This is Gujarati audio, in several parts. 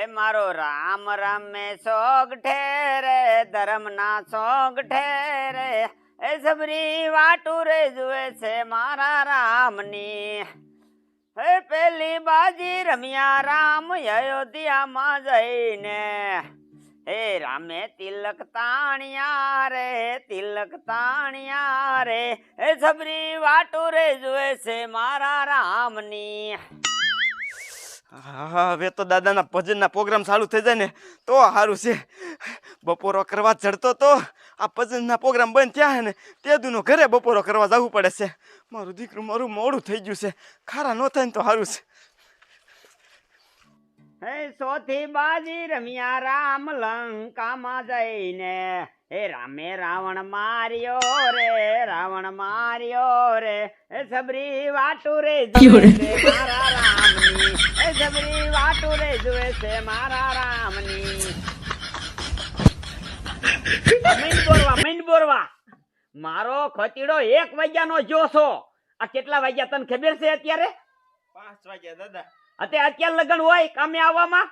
એ મારો રામ રામ મેં સોગ ઠેરે ધર્મ ના સોગ ઠેરે એ સબરી વાટુ રે જુએ છે મારા રામની. હે પેલી બાજી રમ્યા રામ અયોધ્યામાં જઈને હે રામે તિલક તાણ્યા રે તિલક તાણ્યા રે એ સબરી વાટુ રે જુએ છે મારા રામની. હા, હવે તો દાદાના ભજનના પ્રોગ્રામ ચાલુ થઈ જાય ને તો સારું છે. બપોરો કરવા ચડતો તો આ ભજનના પ્રોગ્રામ બંધ થયા હે ને તે દુનો ઘરે બપોરો કરવા જવું પડે છે. મારું દીકરું મારું મોડું થઈ ગયું છે. ખારા ન થાય ને તો સારું છે. હે સોથી બાજી રમ્યા રામ લંકામાં જઈને હે રામે રાવણ માર્યો રે રાવણ માર્યો રે હે સબરી વાટુ રે જુએ છે મારા રામની. હે સબરી વાટુ રે જુએ છે મારા રામની. મીંડ બોરવા મારો ખતીડો 1 વાગ્યાનો જોશો. આ કેટલા વાગ્યા તને ખબર છે અત્યારે? 5 વાગ્યા દાદા. અત્યારે લગન હોય કામે આવવામાં?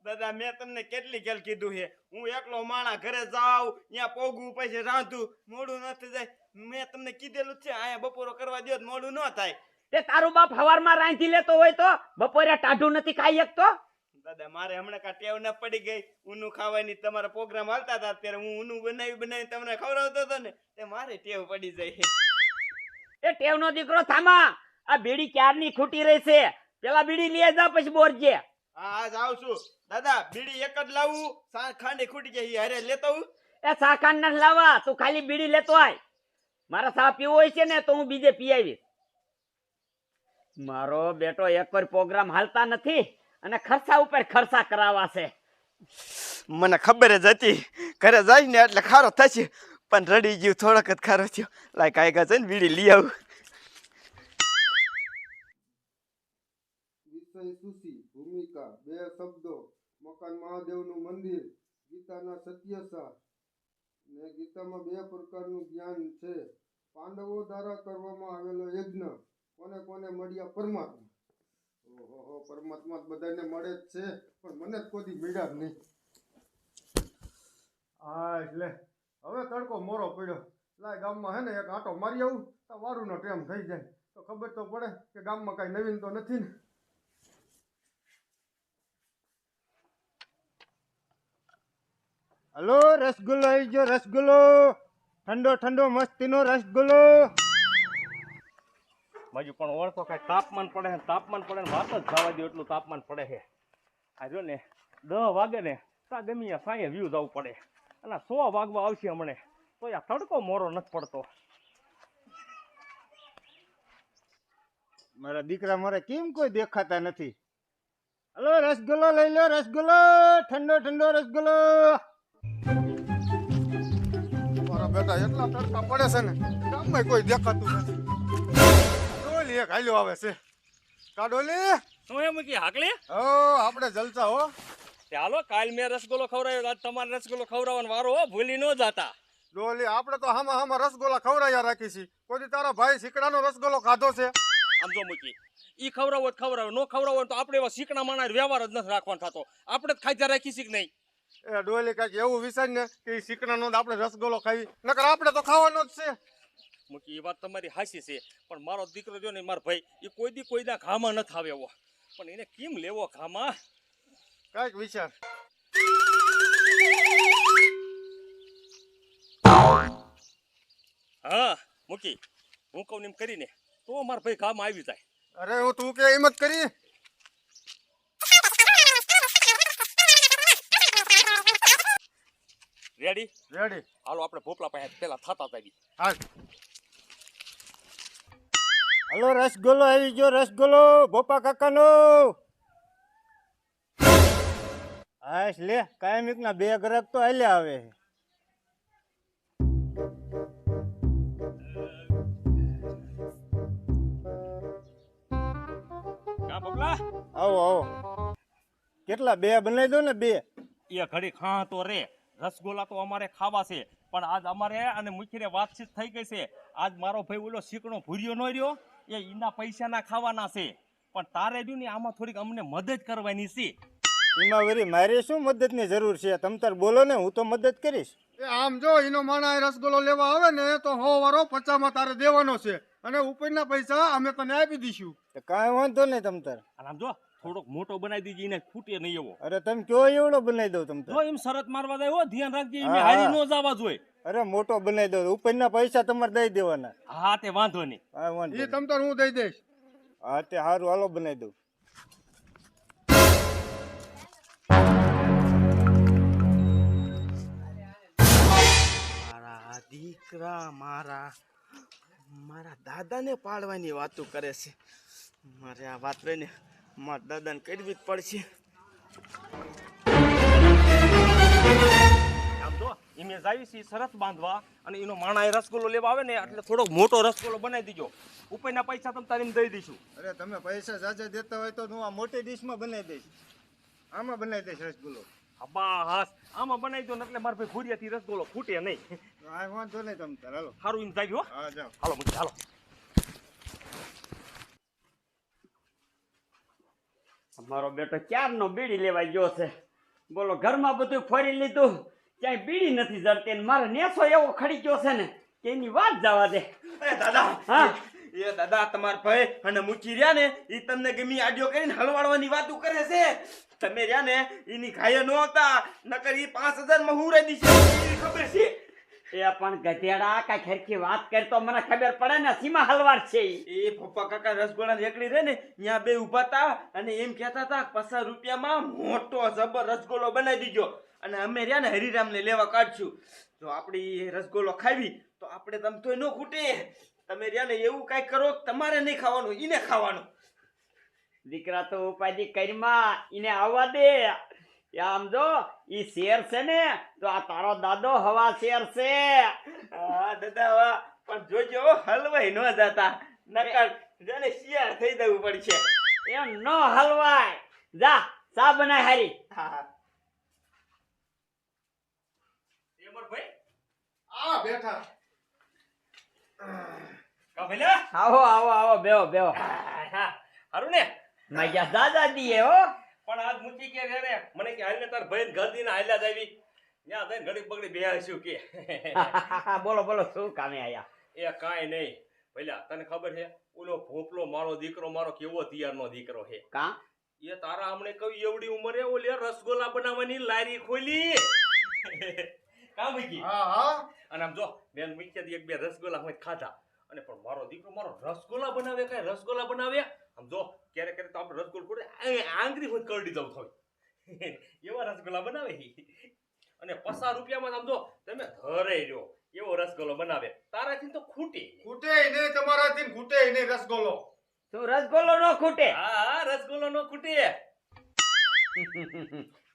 દાદા મેં તમને કેટલી કેલ કીધું છે હું એકલો માણા ઘરે જાઉં ત્યાં પોગું પછી રાંધું મોડું ન થઈ જાય. મેં તમને કીધેલું છે અહીંયા બપોરો કરવા દો મોડું ન થાય. તે તારું બાપ હવારમાં રાંધી લેતો હોય તો બપોરે ટાઢું નથી ખાઈ શકતો? દાદા મારે હમણાં કા ટેવ ન પડી ગઈ ઊનું ખાવાની. તમારા પ્રોગ્રામ હાલતા હતા ત્યારે હું ઊનું બનાવી તમને ખવડાવતો હતો ને તે મારે ટેવ પડી જાય. એ ટેવનો દીકરો થામા. આ બીડી ક્યારની ખૂટી રહી છે. પેલા બીડી લઈ જા પછી બોરજે. હા જાવ છું દાદા. બીડી એક જ લાવું ખાંડી ખૂટી જાય હારે લેતો હું. એ સાખાન ન લાવા તું ખાલી બીડી લેતો આય. મારા સા પીવો હોય છે ને તો હું બીજે પી આવીશ. મારો બેટો એક વાર પ્રોગ્રામ હાલતા નથી અને ખર્ચા ઉપર ખર્ચા કરાવવા છે. મને ખબર જ હતી ઘરે જાય ને એટલે ખારો થશે પણ રડી ગયું થોડોક જ ખારો થયો. લાય કાયગા જઈને બીડી લઈ આવું. વિષય સુશી ભૂમિકા 2 શબ્દો મકાન મહાદેવનું મંદિર ગીતાના સત્યસા ને ગીતામાં 2 પ્રકારનું જ્ઞાન છે. પાંડવો દ્વારા કરવામાં આવેલો યજ્ઞ કોને કોને મળ્યા? પરમાત્મા. ઓહો પરમાત્મા બધાને મળે જ છે પણ મને જ કોઈ મળ્યા જ નહીં. હા એટલે હવે તડકો મોરો પડ્યો. લાય ગામમાં હે ને એક આંટો મારી આવું તો વારુનો ટાઈમ થઈ જાય તો ખબર તો પડે કે ગામમાં કાંઈ નવીન તો નથી ને. હલો રસગુલ્લો આવી ગયો. રસગુલ્લો ઠંડો ઠંડો મસ્તીનો રસગુલ્લો. બાજુ પણ ઓળખો કાંઈ તાપમાન પડે છે વાત જ જવા દો એટલું તાપમાન પડે છે. આ જો ને 10 વાગે ને તા ગમી સાંયે વ્યૂ જવું પડે અને 100 વાગવા આવશે હમણે તો આ તડકો મોરો નથી પડતો. મારા દીકરા મારે કેમ કોઈ દેખાતા નથી? હલો રસગુલ્લો લઈ લો. રસગુલ્લો ઠંડો ઠંડો રસગુલ્લો. મારા બેટા એટલા તડકા પડે છે ને ગામમાં કોઈ દેખાતું નથી. ડોલી એક હાલ્યો આવે છે. કા ડોલી? શું એમ કે હાકલી? ઓ આપણે જલસા હો. ચાલો કાલ મેં રસગુલ્લો ખવડાવ્યો આજ તમારે રસગુલ્લો ખવડાવવાનો વારો હો. ભૂલી ન જાતા. ડોલી આપણે તો હામાં રસગુલ્લા ખવડાવ્યા રાખી છે. કોઈ તારા ભાઈ શીકડાનો રસગુલ્લો ખાધો છે? આમ જો મૂકી ઈ ખવડાવો ખવડાવો ન ખવડાવો તો આપણે એવા શીકણા માણા વ્યવહાર જ નથી રાખવાનો થતો. આપણે જ ખાઈ રાખી શીખ નહીં. એ ડોલી કાંઈક એવું વિચાર ને કે શીકડાનો આપણે રસગુલ્લો ખાવી નકર આપણે તો ખાવાનો જ છે. મૂકી એ વાત તમારી હાસી છે પણ મારો દીકરો જો ને મારો ભાઈ એ કોઈના ઘામાં નથી આવે એવો પણ એને કેમ લેવો ઘામાં? કાંઈક વિચાર. હા મૂકી હું કહું એમ કરીને તો મારા ભાઈ ઘામાં આવી જાય. અરે હું તું કે એમ જ કરી. Ready ready. હાલો આપણે ભોપલા પાસે પેલા થતા આવી. હા હલો રસગુલ્લો આવી ગયો. રસગુલ્લો ભોપા કાકાનો. હા લે કાયમિક ના 2 ગ્રાહક તો હાલ્યા આવે. કા ભોપલા? આવો આવો. કેટલા 2 બનાવી દો ને 2. એ ઘડી ખા તો રે રસગુલ્લા તો અમારે ખાવા છે પણ આજ અમારે અને મુખીને વાતચીત થઈ ગઈ છે. આજ મારો ભાઈ ઓલો શીકણો ભૂર્યો ન રહ્યો એ એના પૈસાના ખાવાના છે પણ તારે જો ને આમાં થોડીક અમને મદદ કરવાની છે. એમાં વળી મારે શું મદદની જરૂર છે? તમ તાર બોલો ને, હું તો મદદ કરીશ. એ આમ જો એનો માણા રસગુલ્લો લેવા આવે ને તો 100 વારો 50 માં તારે દેવાનો છે અને ઉપરના પૈસા અમે તને આપી દઈશું. તો કાંઈ વાંધો નહીં તમ તાર. અને આમ જો થોડોક મોટો બનાવી દીધી એને ખૂટે નહીં એવો. અરે તમે કયો એવડો બનાવી દઉં તમ જો તાર. એમ શરત મારવા જાય હો, ધ્યાન રાખજે એમ હા, હારી હા. નો જવા જોઈએ. અરે મોટો બનાવી દઉં, ઉપરના પૈસા તમારે દઈ દેવાના. હા તે વાંધો નહીં. હા વાંધો એ નહીં. તમ તાર હું દઈ દઈશ. હા તે સારું, હાલો બનાવી દઉં. મારા દીકરા મારા દાદાને પાડવાની વાતો કરે છે. મારે આ વાત લઈને મારા દાદાને કરવી જ પડશે. આમ જો એમે જાવી છે શરત બાંધવા અને એનો માણા રસગુલ્લો લેવા આવે ને એટલે થોડોક મોટો રસગુલ્લો બનાવી દીજો. ઉપરના પૈસા તમે તારીને દઈ દઈશું. અરે તમે પૈસા જાજા દેતા હોય તો હું આ મોટી ડીશમાં બનાવી દઈશ. આમાં બનાવી દઈશ રસગુલ્લો. બસ આમાં બનાવી દો ને એટલે મારા ભાઈ ભૂરિયાથી રસગુલ્લો ખૂટે નહીં. હા વાંધો નહીં તમ તાર, હાલો. સારું એમ જાવી હો. હા જાઓ. હાલો મુકે હાલો. મારો બેટો ક્યારનો બીડી લેવા ગયો છે. બોલો ઘરમાં બધું ફરી લીધું, ક્યાંય બીડી નથી જડતી ને મારો નેસો એવો ખડી ગયો છે ને કે એની વાત જવા દે. એ દાદા, હા એ દાદા તમારા ભાઈ અને મૂકી રહ્યા ને એ તમને ગમી આડિયો કરીને હલવાડવાની વાતો કરે છે. તમે રહ્યા ને એની ઘાયે ન આવતા, નકર એ 5000 માં હુરાઈ દીશે એની ખબર છે. એ પણ ગધેડા કાંઈ ખરખી વાત કરી તો મને ખબર પડે ને સીમા હલવાર છે ઈ. એ પપ્પા કાકા રસગોળા રેકડી રે ને ત્યાં બે ઉભા તા અને એમ કહેતા હતા 50 રૂપિયામાં મોટો જબર રસગોલો બનાવી દીજો અને અમે રહ્યા ને હરિરામને લેવા કાઢશું. જો આપણી રસગોલો ખાવી તો આપણે તમ તોય ન ખૂટે. તમે રહ્યા ને એવું કાંઈ કરો કે તમારે નહીં ખાવાનું, ઈને ખાવાનું. દીકરા તો ઉપાધિ કરીમાં ઈને આવવા દે. એ આમ જો ઈ શેર છે ને તો આ તારો દાદો હવા શેર છે. હા દાદા વાહ, પણ જોજો હલવાઈ ન જતા, નકર જાને શિયાળ થઈ જવું પડશે. એમ ન હલવાય. જા ચા બનાય હારી. હા એ મારા ભાઈ આ બેઠા. કા ભલ્યા. આવો આવો આવો બેહો બેહો. હારું ને. મજા દાદા દીએ હો. પણ આજ મૂકી કે રે મને કે હાલને તાર ભાઈ ગદીને હાલ્યા જ આવી. ત્યાં જઈને ઘડી બગડી બેહાડશું કે. બોલો બોલો શું કામે આયા? એ કાંઈ નહીં ભલ્યા, તને ખબર છે ઓલો ભોપલો મારો દીકરો મારો કેવો તૈયારનો દીકરો છે. કા એ તારા હમણે કઈ એવડી ઉંમરે ઓલે રસગોલા બનાવવાની લારી ખોલી. કા મૂકી. હા હા અને આમ જો બેન મૂકી એક બે રસગોલા હું ખાધા અને પણ મારો દીકરો મારો રસગોલા બનાવે, કઈ રસગોલા બનાવે. આમ જો ક્યારે ક્યારે તો આપણે રસગોલ પડે આંગળી હું કરડી દઉં થોડી. એવા રસગોલા બનાવે અને 50 રૂપિયામાં આમ જો તમે ઘરે રહ્યો એવો રસગોલો બનાવે. તારાથી તો ખૂટી. ખૂટે નહીં તમારાથી, ખૂટે નહીં રસગુલ્લો. શું રસગોલો નો ખૂટે? હા રસગોલો નો ખૂટે.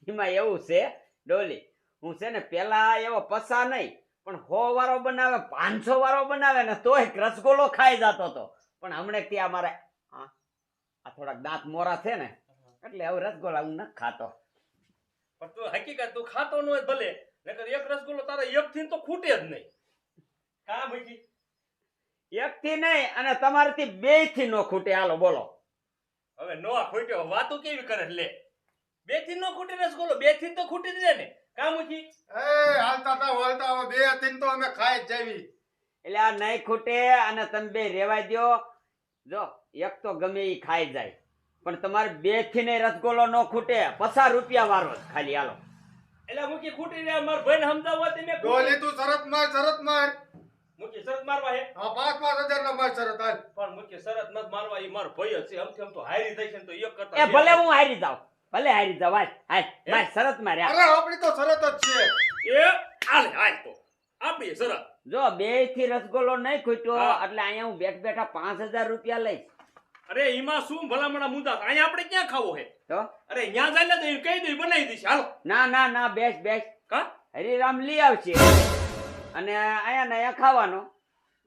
એમાં એવું છે ડોલી, હું છે ને પેલા એવો પસા નહીં પણ 100 વાળો બનાવે 500 વાળો બનાવે ને તોય રસગોલો ખાઈ જતો હતો. પણ હમણે ત્યાં મારે આ થોડાક દાંત મોરા છે ને એટલે હવે રસગોલા હું નથી ખાતો. પણ તું હકીકત તું ખાતો ન હોય ભલે, નકર એક રસગોલો તારા એક થી તો ખૂટે જ નહીં. કા મૂકી. એક થી નહીં અને તમારાથી 2 થી નો ખૂટે. હાલો બોલો. હવે નો ખૂટ્યો વાતો કેવી કરે લે. 2 થી નો ખૂટે રસગોલો, 2 થી તો ખૂટી જ જાય ને. કા મૂકી. એ હાલતા તા વળતા હવે 2 3 તો અમે ખાઈ જ જાવી. એટલે આ નહીં ખૂટે અને તમે બે રેવાય દ્યો. જો એક તો ગમે ઈ ખાઈ જાય પણ તમારે 2 થી નહીં રસગોલો નો ખૂટે. 50 રૂપિયા વાળો જ ખાલી. હાલો એટલે મૂકી ખૂટી રહ્યા માર ભાઈને સમજાવવા તે મેં ડોલી તું શરત માર, શરત માર. મૂકી શરત મારવા હે. હા 5,000 ના માર શરત હાલ. પણ મૂકી શરત નત મારવા ઈ મારો ભય જ છે. આમથી આમ તો હારી થઈ છે ને તો એક કરતા એ ભલે હું હારી જાઉં, ભલે હારી જાઉં. હાલ હાલ માર શરત માર્યા. અરે આપણી તો શરત જ છે. એ હાલે હાલ તો આપણી શરત. જો 2 થી રસગોલો નહીં ખૂટ્યો હા. એટલે અહીંયા હું બેઠા 5000 રૂપિયા લઈશ. અરે ઈમાં શું ભલામણા મુદ્દા અહીંયા આપણે ક્યાં ખાવો હે. તો અરે ન્યા જાય ને તો કહી દઈ બનાવી દઈશ. હાલો ના ના ના બેસ બેસ. કા હરિરામ લઈ આવશે અને અહીંયા ને અહીંયા ખાવાનો.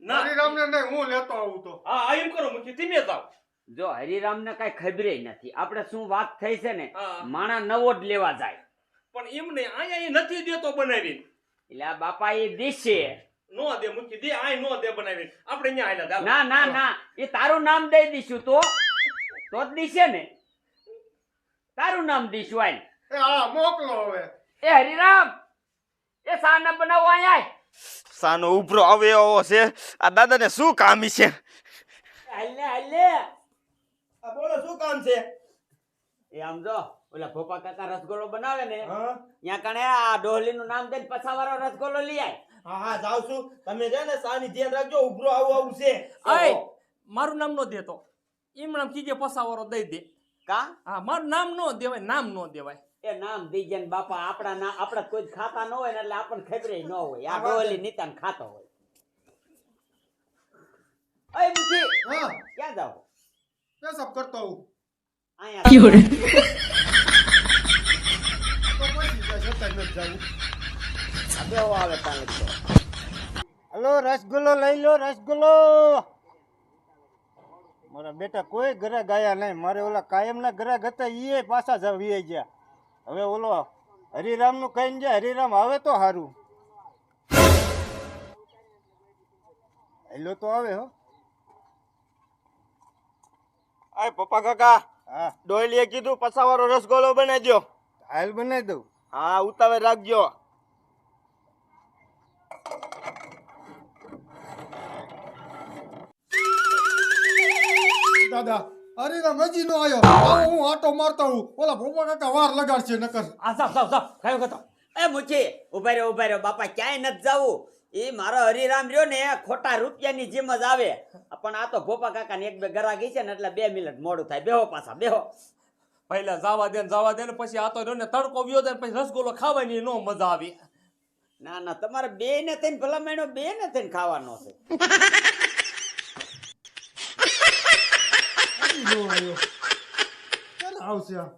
ના હરિરામને નહીં, હું લેતો આવું તો. હા એમ કરો મૂકી ધીમે જાવ. જો હરિરામ ને કઈ ખબરે નથી આપણે શું વાત થઈ છે ને. હા. માણા નવો જ લેવા જાય પણ એમ નહીં અહીંયા એ નથી દેતો બનાવીને. એટલે આ બાપા એ દીશે. નો દે મૂકી દે આય નો દે બનાવીને આપણે ન્યા હાલ્યા ચાલો. ના ના ના એ તારું નામ દઈ દઈશું તો જ દીશે ને. તારું નામ દઈશું. હાલ એ એ હા મોકલો હવે. એ હરિરામ એ સાના બનાવો આયા સાનો ઉભરો આવે એવો છે. આ દાદાને શું કામ છે? હાલે આ બોલો શું કામ છે? એ આમ જો ઓલા ભોપા કાકા રસગોલો બનાવે ને હા ત્યાં કણે આ ડોહલીનું નામ દઈને પછાવાળો રસગોલો લઈ આય. હા જાવ છું. તમે છે ને સાની ધ્યાન રાખજો. ઉભરો આવું છે. અય મારું નામ નો દેતો એમ નામ કીજે પસાવારો દઈ દે. કા હા મારું નામ નો દેવાય, નામ નો દેવાય. એ નામ દીજે ને બાપા આપણા કોઈ જ ખાતા ન હોય ને એટલે આપણને ખબરે ન હોય. આ ડોહલી નીતાન ખાતો હોય. અય મુખી હા ક્યાં જાવ? પેશાબ કરતો હું. અહીંયા તો પછી જતા નથી જાવું. આ બેહો આવે તાલે તો. હલો રસગુલ્લો લઈ લો રસગુલ્લો. મારા બેટા કોઈ ઘરે ગયા નહીં. મારે ઓલા કાયમના ઘરે હતા એ પાછા જ વી ગયા. હવે ઓલો હરિરામનું કહીને જાય. હરિરામ આવે તો સારું. હેલો તો આવે હો. આય પપ્પા કાકા હા ડોયલીએ કીધું પસાવાળો રસગોલો બનાવી દો. હાલ બનાવી દઉં. હા ઉતાવળ રાખજો. દાદા હરીરામ હજી નો આવ્યો. આવો હું આટો મારતો હું. ઓલા ભોપા કાકા વાર લગાડશે નકર. આ સાવ ખાયો ગતો. એ મુચી ઉભા રહ્યો બાપા ક્યાંય નથી જાવું. એ મારો હરિરામ રહ્યો ને ખોટા રૂપિયાની જેમ જ આવે. પણ આ તો ભોપા કાકા ને એક બે ગરાગી છે ને એટલે 2 મિનિટ મોડું થાય. બેહો પાછા બેહો. પહેલા જવા દે ને પછી આ તો રહ્યો ને તડકો વ્યો દે ને પછી રસગોલો ખાવાની નો મજા આવી. ના તમારે બે ને થઈને ભલા મહિનો બે ને થઈને ખાવાનો છે. હજી નો આવ્યો. ક્યારે આવશે આ?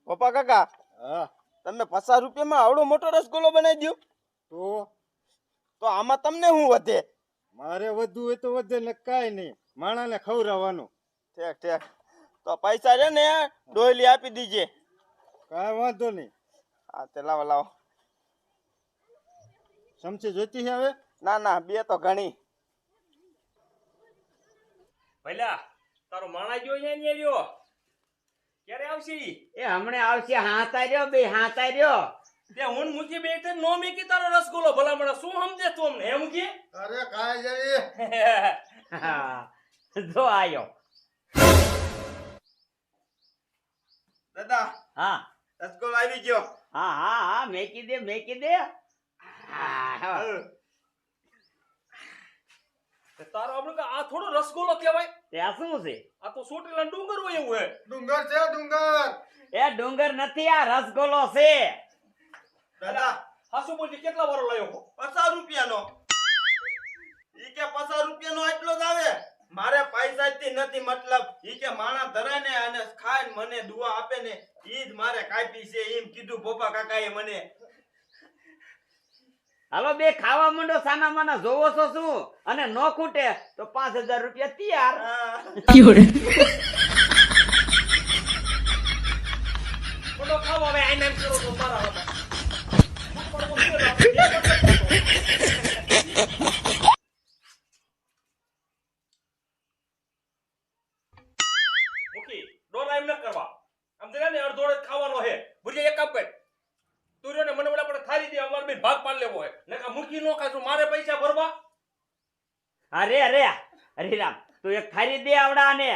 પપ્પા કાકા હા તમે 50 રૂપિયામાં આવડો મોટો રસગોલો બનાવી દો. તો આમાં તમને શું વધે? મારે વધુ હોય તો વધે ને કાંઈ નહીં. માણાને ખવડાવવાનું. ઠેક તો પૈસા છે ને ડોયલી આપી દીજે. કાંઈ વાંધો નહીં. હા તે લાવો. સમસી જોઈતી છે હવે? ના 2 તો ઘણી. પહેલા તારો માણા ગયો અહીંયા રહ્યો ક્યારે આવશે ઈ? એ હમણે આવશે. હાથા રહ્યો. તે હું મૂકી બે તે નો મેકી તારો રસગોલો ભલામણ શું સમજે તું અમને? હે મૂકી અરે કાંઈ જવી. હા, જો આયો. દાદા હા રસગોલો આવી ગયો. હા મેકી દે. હા. તે તારો આપણે કે આ થોડો રસગોલો કહેવાય. તે આ શું છે? આ તો સોટેલા ડુંગર હોય એવું હે. ડુંગર છે ડુંગર. એ ડુંગર નથી, આ રસગોલો છે. દાદા હાસુ બોલજી કેટલા વારો લાયો? 50 રૂપિયાનો. ઈ કે 50 રૂપિયાનો એટલો જ આવે. મારે પૈસા જ નથી મતલબ. ઈ કે માણા ધરે ને અને ખાય ને મને દુઆ આપે ને ઈ જ મારે કાપી છે એમ કીધું પપ્પા કાકાએ મને. હાલો બે ખાવા માંડો. સાના માના જોવો છો શું? અને નો ખૂટે તો 5000 રૂપિયા તૈયાર. બોલો ખાવ હવે આઈને એમ કરો તો મારા હતા. મુખી ડોરા એમ ન કરવા. આમ જરા ને અડધો અડધ ખાવાનો હે. ભુજે એક કામ કર. તું રહ્યો ને મને ઓલા પર થારી દે. અમાર બેન ભાગ પાડ લેવો હે. નકા મુખી નો ખાય તો મારે પૈસા ભરવા. અરે હરિરામ તું એક થારી દે આવડાને.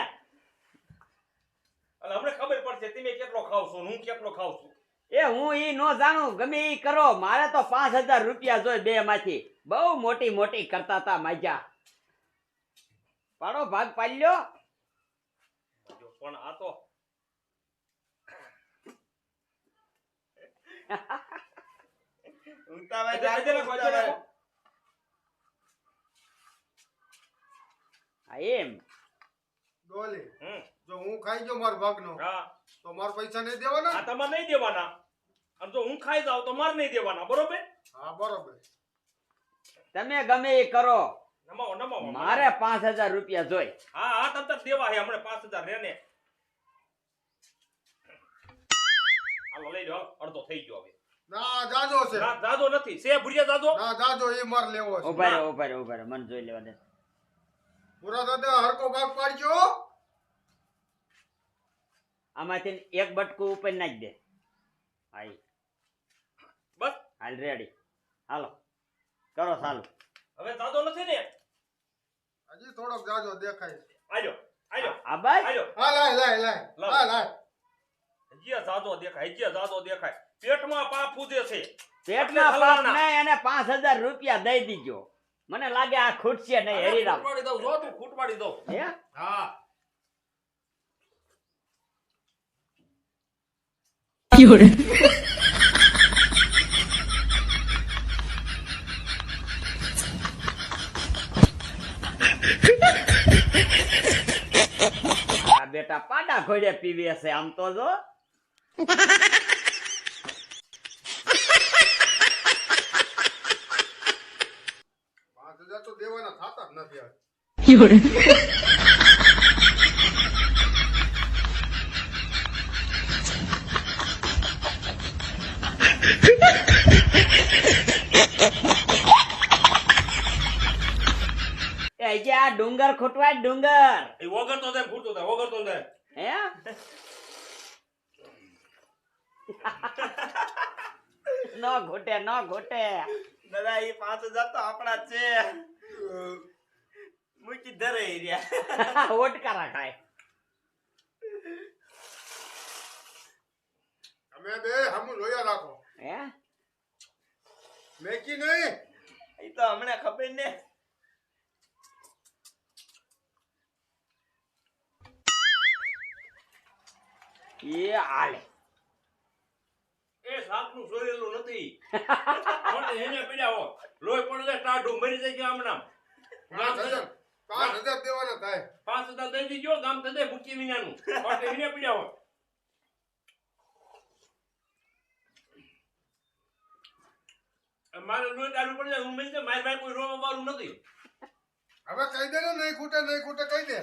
અને અમને ખબર પડશે તમે કેટલો ખાવ છો ને હું કેટલો ખાવ છું. એ હું ઈ નો જાણું. ગમે ઈ કરો. મારે તો 5000 રૂપિયા જોઈ બે માંથી. બહુ મોટી કરતા હતા માજા. પાડો ભાગ પાડ્યો. જો પણ આ તો ઉતાવળ આજે રાખો, રાખો, આજે ઉતાવળ. રાખો. હા એમ. ડોલી હમ. જો હું ખાઈ ગયો મારો ભાગનો હા તો મારા પૈસા નહીં દેવાના. આ તમારે નહીં દેવાના. આમ જો હું ખાઈ જાઉં તો મારે નહીં દેવાના. બરોબર? હા બરોબર. તમે ગમે ઈ કરો. નમાવો. મારે 5000 રૂપિયા જોઈ. હા તમ દેવા હે હમણે 5000 રેને. હાલો લઈ લો. અડધો થઈ ગયો હવે. ના જાજો છે. દાદો નથી. સે ભુરિયા દાદો. ના જાજો એ માર લેવો છે. ઉભા રહ્યો. મને જોઈ લેવા દે. પૂરા દાદા હરકો ભાગ પાડજો. આમાંથી એક બટકું ઉપર નાખી દે. હાઈ બસ હાલ રેડી. હાલો કરો ચાલુ. હવે જાતો નથી ને. હજી થોડોક જાજો દેખાય છે. આજો આજો આ બસ આજો. હા લાય લાય લાય લાવ. હા લાય. હજી જાતો દેખાય, હજી જાતો દેખાય. પેટમાં પાપ ફૂદે છે. પેટમાં એટલે પાપ હલવાના. નહીં અને 5000 રૂપિયા દઈ દીજો. મને લાગે આ ખૂટશે નહીં હરીરામ. ખૂટવાડી દઉં, જો તું ખૂટવાડી દઉં. હે હા આ બેટા પાડા ઘોડે પીવે છે આમ તો જો. 5000 તો દેવાના થાતા જ નથી. એ જે આ ડુંગર ખૂટવાય ડુંગર. એ વગરતો જાય, ખૂટતો જાય, વગરતો જાય. હે ન ઘૂટે ન ઘૂટે. દાદા એ 5000 તો આપણા જ છે. મૂકી ધરે રહ્યા. ઓટકારા ખાય. તમે બે હમું લોયા રાખો. હે મેકી નહીં. એ તો હમણાં ખબર ને. એ આલે એ સાપનું સોરેલું નથી. પણ એને પીડ્યા હો. લોહી પડે ટાઢું મરી જાય છે આમનામ. ગામ 5000 5000 દેવાના થાય. 5000 દઈ દીજો, ગામ થદે ભૂકી વિનાનું. પણ એને પીડ્યા હો. મારે લોહી ટાઢું પડી જાય, હું મરી જાય, મારી ભાઈ કોઈ રોવા વાળું નથી. હવે કહી દે ને નહીં ખૂટે કહી દે.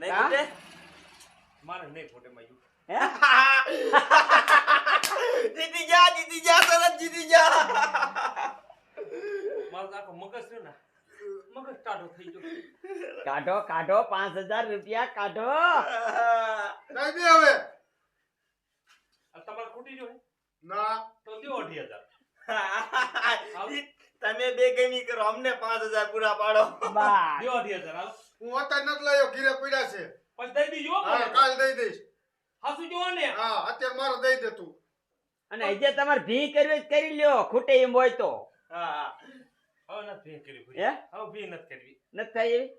નહીં હા? ખૂટે? મારે નહીં ખોટે માયું. હે જીતી જા તરત જીતી જા. મારો તો આખો મગજ છે ને, મગજ ટાઢો થઈ ગયો. કાઢો કાઢો 5000 રૂપિયા કાઢો. કહી દે હવે. આ તમારે ખૂટી ગયો હે? ના તો દ્યો 28000. તમે બે ગમી કરો, અમને 5000 પૂરા પાડો. બસ દ્યો 28000 હાલ. હું અત્યારે નથી લાયો. ઘીરે પડ્યા છે. પછી દઈ દીજો હો હા મને. કાલ દઈ દઈશ. હાસુ જોવો ને. હા અત્યારે મારે દઈ દે તું. અને જે તમારે ભી કરવી હોય તો કરી લ્યો ખૂટે એમ હોય તો. હા હવે નથી કરવી કોઈ. હે હવે ભી નથી કરવી. નથી થાય એવી.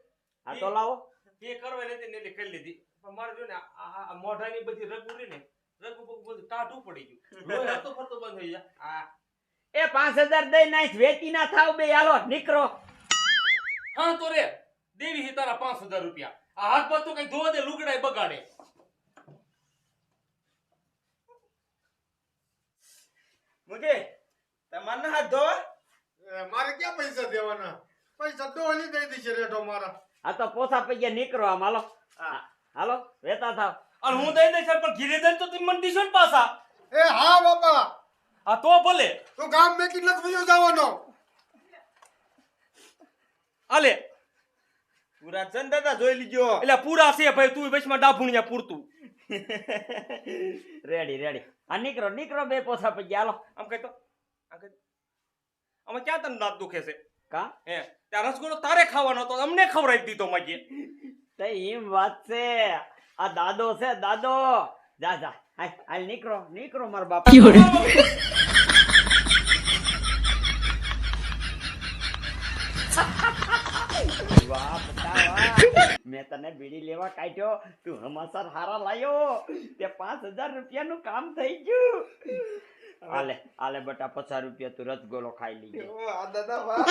હા તો લાવો. ભી કરવા નથી ને એટલે કરી લીધી. પણ મારે જો ને આ મોઢાની બધી રગુ રહી ને, રગુ બગુ બધું ટાઢું પડી ગયું. લોહી હરતો ફરતો બંધ થઈ જાય. આ એ 5000 દઈ નાખ વેચી ના થાવ બે હાલો નીકળો. હા તો રે દેવી હી તારા 5000 રૂપિયા. આ હાથ પર તો કઈ ધોવા દે, લુગડાય બગાડે. મુકે તમારે ના હાથ ધોવા. મારે ક્યાં પૈસા દેવાના? પૈસા તો ઓલી દઈ દીશે રેટો મારા. આ તો પોસા પૈયા નીકળો આમ હાલો. હા. હાલો વેતા થાવ. અને હું દઈ દઈશ પણ ઘીરે દઈને તો તમે મને દીશો ને પાછા. એ હા બાપા. આ તો ભલે તું ગામ મેકી નથી વયો જવાનો. આલે પૂરા છે ને દાદા, જોઈ લીજો. એટલે પૂરા છે ભાઈ, તું વચમાં ડાભુણિયા પૂરતું. Ready ready. આ નીકળો નીકળો બે પોસા પૈયા હાલો. આમ કઈ તો આમ કઈ. આમાં ક્યાં તને દાંત દુખે છે? કા હે ત્યાં રસગુલ્લો તારે ખાવાનો તો અમને ખવડાવી દીધો માજી. તે એમ વાત છે. આ દાદો છે દાદો. જા જા હાલ હાલ નીકળો નીકળો મારા બાપા. વાહ બટા વાહ. મેં તને બીડી લેવા કાઢ્યો, તું હમાસર હારા લાયો. તે 5000 રૂપિયાનું કામ થઈ ગયું. આલે આલે બટા 50 રૂપિયા તું રસગોલો ખાઈ લીધો. આ દાદા વાહ.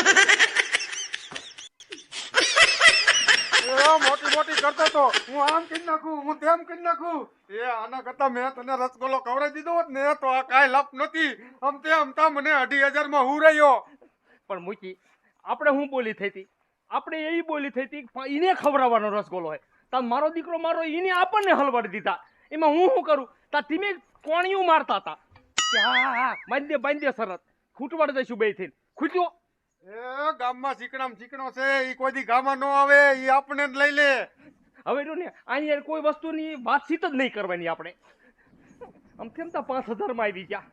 મોટી મોટી કરતો તો હું આમ કરી નાખું, હું તેમ કરી નાખું. એ આના કરતા મેં તને રસગોલ્લો ખવડાવી દીધો હોત ને તો આ કાંઈ લપ નથી. આમ તેમ તા મને 2,500 માં હું રહ્યો. પણ મૂકી આપણે શું બોલી થઈ હતી? આપણે એવી બોલી થઈ હતી કે એને ખવડાવવાનો રસગોલો હોય. તા મારો દીકરો મારો એને આપણને હલવાડી દીધા. એમાં હું શું કરું? તા ધીમે કોણિયું મારતા હતા કે હા હા બાંધી દે શરત, ખૂટવાડ દઈશું બે થઈને. ખૂટ્યો. એ ગામમાં ચીકણો છે, ઈ કોઈ દી ગામમાં ન આવે, ઈ આપણે જ લઈ લે. હવે જો ને અહીંયા કોઈ વસ્તુની વાતચીત જ નહીં કરવાની આપણે. આમ કેમ તા 5,000 માં આવી ગયા.